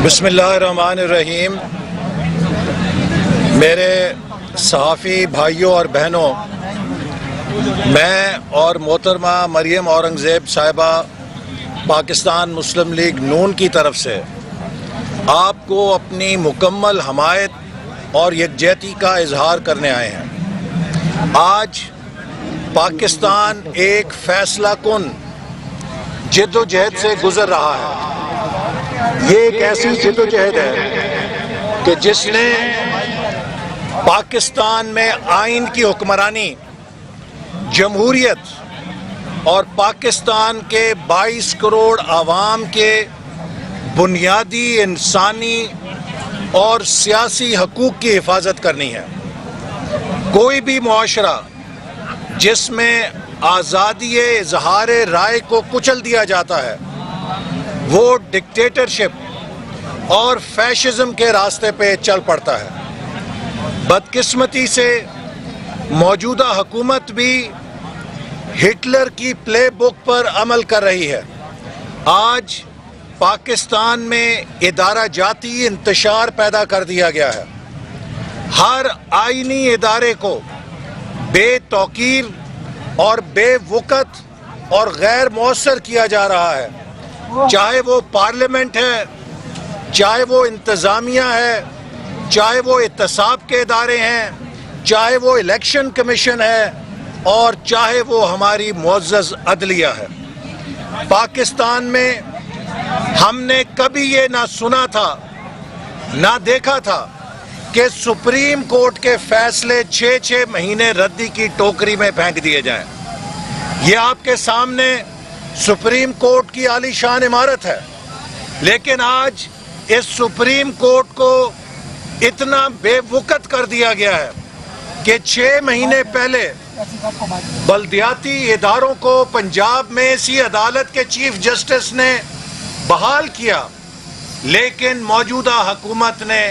بسم اللہ الرحمن الرحیم۔ میرے صحافی بھائیوں اور بہنوں، میں اور محترمہ مریم اورنگزیب صاحبہ پاکستان مسلم لیگ نون کی طرف سے آپ کو اپنی مکمل حمایت اور یکجہتی کا اظہار کرنے آئے ہیں۔ آج پاکستان ایک فیصلہ کن جد و جہد سے گزر رہا ہے۔ یہ ایک ایسی جد و جہد ہے کہ جس نے پاکستان میں آئین کی حکمرانی، جمہوریت اور پاکستان کے 22 کروڑ عوام کے بنیادی انسانی اور سیاسی حقوق کی حفاظت کرنی ہے۔ کوئی بھی معاشرہ جس میں آزادی اظہار رائے کو کچل دیا جاتا ہے وہ ڈکٹیٹرشپ اور فیشزم کے راستے پہ چل پڑتا ہے۔ بدقسمتی سے موجودہ حکومت بھی ہٹلر کی پلے بک پر عمل کر رہی ہے۔ آج پاکستان میں ادارہ جاتی انتشار پیدا کر دیا گیا ہے۔ ہر آئینی ادارے کو بے توقیر اور بے وقت اور غیر مؤثر کیا جا رہا ہے، چاہے وہ پارلیمنٹ ہے، چاہے وہ انتظامیہ ہے، چاہے وہ احتساب کے ادارے ہیں، چاہے وہ الیکشن کمیشن ہے اور چاہے وہ ہماری معزز عدلیہ ہے۔ پاکستان میں ہم نے کبھی یہ نہ سنا تھا نہ دیکھا تھا کہ سپریم کورٹ کے فیصلے 6 مہینے ردی کی ٹوکری میں پھینک دیے جائیں۔ یہ آپ کے سامنے سپریم کورٹ کی عالی شان عمارت ہے، لیکن آج اس سپریم کورٹ کو اتنا بے وقت کر دیا گیا ہے کہ 6 مہینے پہلے بلدیاتی اداروں کو پنجاب میں اسی عدالت کے چیف جسٹس نے بحال کیا، لیکن موجودہ حکومت نے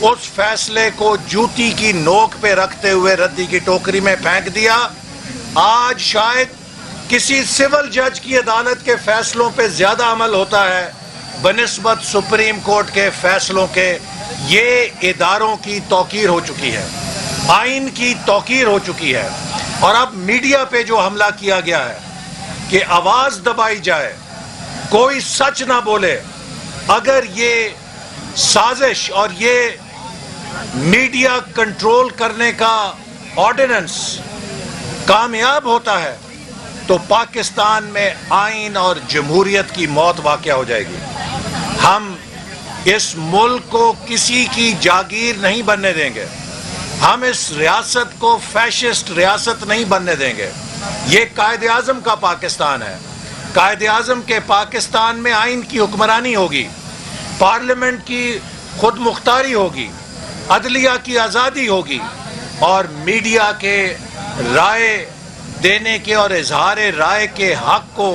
اس فیصلے کو جوتی کی نوک پہ رکھتے ہوئے ردی کی ٹوکری میں پھینک دیا۔ آج شاید کسی سول جج کی عدالت کے فیصلوں پہ زیادہ عمل ہوتا ہے بنسبت سپریم کورٹ کے فیصلوں کے۔ یہ اداروں کی توقیر ہو چکی ہے، آئین کی توقیر ہو چکی ہے۔ اور اب میڈیا پہ جو حملہ کیا گیا ہے کہ آواز دبائی جائے، کوئی سچ نہ بولے، اگر یہ سازش اور یہ میڈیا کنٹرول کرنے کا آرڈیننس کامیاب ہوتا ہے تو پاکستان میں آئین اور جمہوریت کی موت واقع ہو جائے گی۔ ہم اس ملک کو کسی کی جاگیر نہیں بننے دیں گے، ہم اس ریاست کو فیشسٹ ریاست نہیں بننے دیں گے۔ یہ قائد اعظم کا پاکستان ہے۔ قائد اعظم کے پاکستان میں آئین کی حکمرانی ہوگی، پارلیمنٹ کی خود مختاری ہوگی، عدلیہ کی آزادی ہوگی اور میڈیا کے رائے دینے کے اور اظہار رائے کے حق کو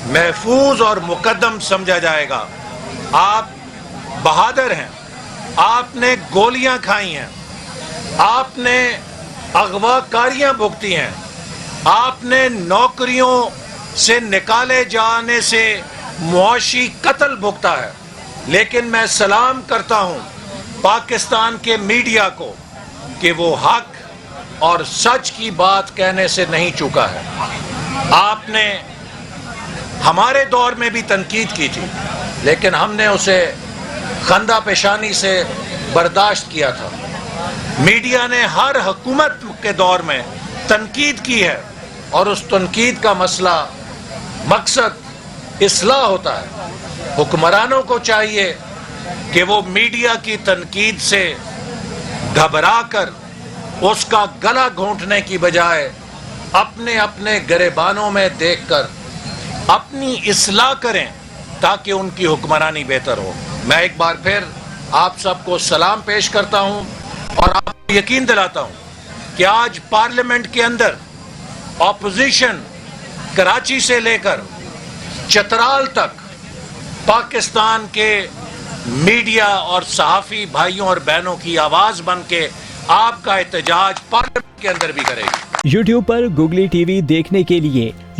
محفوظ اور مقدم سمجھا جائے گا۔ آپ بہادر ہیں، آپ نے گولیاں کھائی ہیں، آپ نے اغوا کاریاں بھگتی ہیں، آپ نے نوکریوں سے نکالے جانے سے معاشی قتل بھگتا ہے، لیکن میں سلام کرتا ہوں پاکستان کے میڈیا کو کہ وہ حق اور سچ کی بات کہنے سے نہیں چوکا ہے۔ آپ نے ہمارے دور میں بھی تنقید کی تھی، لیکن ہم نے اسے خندہ پیشانی سے برداشت کیا تھا۔ میڈیا نے ہر حکومت کے دور میں تنقید کی ہے اور اس تنقید کا مقصد اصلاح ہوتا ہے۔ حکمرانوں کو چاہیے کہ وہ میڈیا کی تنقید سے گھبرا کر اس کا گلا گھونٹنے کی بجائے اپنے اپنے گریبانوں میں دیکھ کر اپنی اصلاح کریں تاکہ ان کی حکمرانی بہتر ہو۔ میں ایک بار پھر آپ سب کو سلام پیش کرتا ہوں اور آپ کو یقین دلاتا ہوں کہ آج پارلیمنٹ کے اندر اپوزیشن کراچی سے لے کر چترال تک پاکستان کے میڈیا اور صحافی بھائیوں اور بہنوں کی آواز بن کے آپ کا احتجاج پارلیمنٹ کے اندر بھی کرے گی۔ یوٹیوب پر گوگلی ٹی وی دیکھنے کے لیے